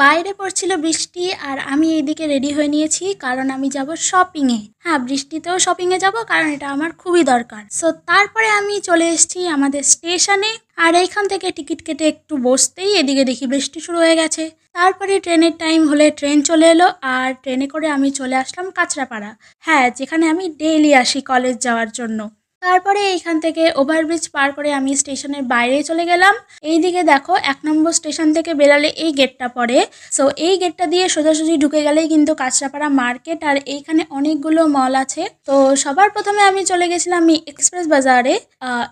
বাইরে পড়ছিল বৃষ্টি আর আমি এইদিকে রেডি হয়ে নিয়েছি কারণ আমি যাব শপিংয়ে। হ্যাঁ, বৃষ্টিতেও শপিংয়ে যাব কারণ এটা আমার খুবই দরকার। সো তারপরে আমি চলে এসেছি আমাদের স্টেশনে আর এইখান থেকে টিকিট কেটে একটু বসতেই এদিকে দেখি বৃষ্টি শুরু হয়ে গেছে। তারপরে ট্রেনের টাইম হলে ট্রেন চলে এলো আর ট্রেনে করে আমি চলে আসলাম কাঁচরাপাড়া। হ্যাঁ, যেখানে আমি ডেইলি আসি কলেজ যাওয়ার জন্য। তারপরে এইখান থেকে ওভারব্রিজ পার করে আমি স্টেশনের বাইরে চলে গেলাম। এইদিকে দেখো 1 নম্বর স্টেশন থেকে বেরালে এই গেটটা পড়ে। সো এই গেটটা দিয়ে সোজাসুজি ঢুকে গেলেই কিন্তু কাঁচরাপাড়া মার্কেট আর এইখানে অনেকগুলো মল আছে। তো সবার প্রথমে আমি চলে গেছিলাম এক্সপ্রেস বাজারে।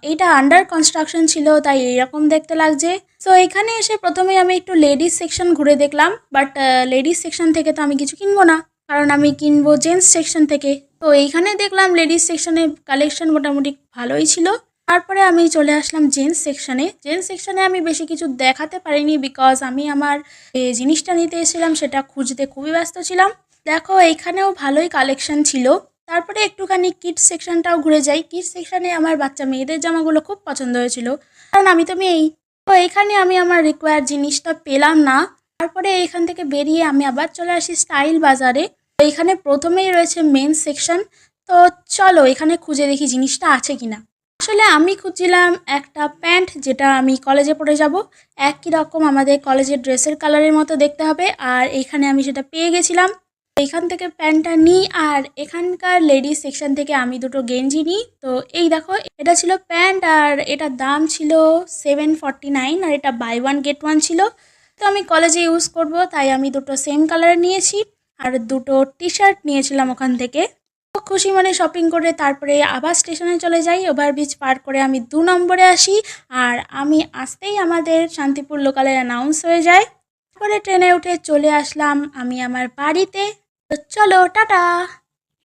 এইটা আন্ডার কনস্ট্রাকশন ছিল তাই এইরকম দেখতে লাগছে। সো এখানে এসে প্রথমে আমি একটু লেডিস সেকশন ঘুরে দেখলাম, বাট লেডিস সেকশন থেকে তো আমি কিছু কিনবো না, কারণ আমি কিনবো জেন্টস সেকশন থেকে। তো এইখানে দেখলাম লেডিস সেকশনে কালেকশন মোটামুটি ভালোই ছিল। তারপরে আমি চলে আসলাম জেন্টস সেকশনে। জেন্টস সেকশনে আমি বেশি কিছু দেখাতে পারিনি বিকজ আমি আমার যে জিনিসটা নিতে এসেছিলাম সেটা খুঁজতে খুবই ব্যস্ত ছিলাম। দেখো এইখানেও ভালোই কালেকশন ছিল। তারপরে একটুখানি কিডস সেকশনটাও ঘুরে যাই। কিডস সেকশনে আমার বাচ্চা মেয়েদের জামাগুলো খুব পছন্দ হয়েছিল, কারণ আমি তো মেয়েই। তো এখানে আমি আমার রিকোয়ার্ড জিনিসটা পেলাম না। তারপরে এইখান থেকে বেরিয়ে আমি আবার চলে আসি স্টাইল বাজারে। তো এখানে প্রথমেই রয়েছে মেন্স সেকশন। তো চলো এখানে খুঁজে দেখি জিনিসটা আছে কিনা। আসলে আমি খুঁজছিলাম একটা প্যান্ট যেটা আমি কলেজে পরে যাব, একই রকম আমাদের কলেজের ড্রেসের কালারের মতো দেখতে হবে, আর এইখানে আমি সেটা পেয়ে গেছিলাম। এইখান থেকে প্যান্টটা নিই আর এখানকার লেডিস সেকশন থেকে আমি দুটো গেঞ্জি নিই। তো এই দেখো, এটা ছিল প্যান্ট আর এটার দাম ছিল 749 আর এটা বাই ওয়ান গেট ওয়ান ছিল। তো আমি কলেজে ইউজ করব তাই আমি দুটো সেম কালারের নিয়েছি আর দুটো টি শার্ট নিয়েছিলাম ওখান থেকে। খুশি মনে শপিং করে তারপরে আবার স্টেশনে চলে যাই। ওভারব্রিজ পার করে আমি 2 নম্বরে আসি আর আমি আসতেই আমাদের শান্তিপুর লোকালের অ্যানাউন্স হয়ে যায়। তারপরে ট্রেনে উঠে চলে আসলাম আমি আমার বাড়িতে। তো চলো টাটা।